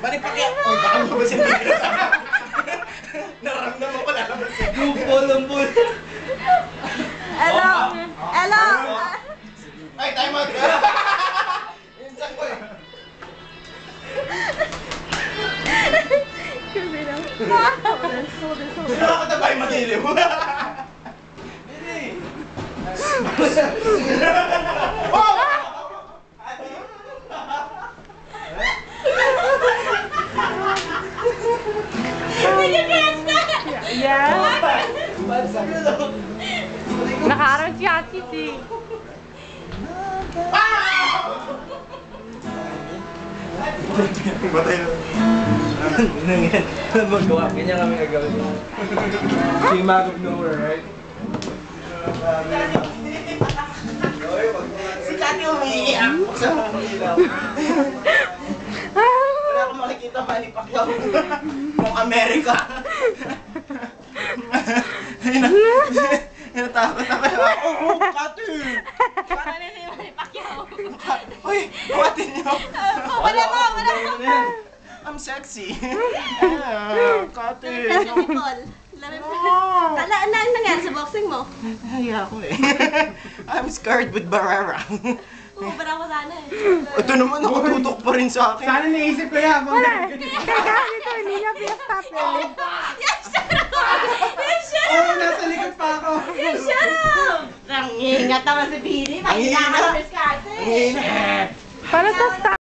Manny Pacquiao! Oh, baka mo ba siya naramdaman ko lang naman siya. Lumpol. Hello! Hello! Ay, time out! Minsan ko eh. Kasi lang. Hold this. Sino ako tabay magiliw? Bili! Oh! Did you catch that? Yeah. Nakaroon si Ate D. Batay na. Ano magawa? Ganyan kami gagawin. Came out of nowhere, right? Si Kati umiiyak. Wala akong makikita Manny Pacquiao. Kung Amerika. Natakot ako. Oh, Kati! Parang na si Manny Pacquiao. Uy, buhatin niyo. Wala mo. I'm sexy. Kati. Lami Paul. Ano nangyari sa boxing mo? Nahiya ako eh. I'm scared with Barrera. Ubara ko sana eh. Ito naman, nakatutok pa rin sa akin. Sana naisip ko yan. Wala. Kaya dito, hindi niya pinastop yun. Yes, shut up! Yes, shut Oo, up! nasa likod pa ako. Yes, shut up! Ang ingat naman si Billy. Ang ingat. Ang Ang ingat. Para sa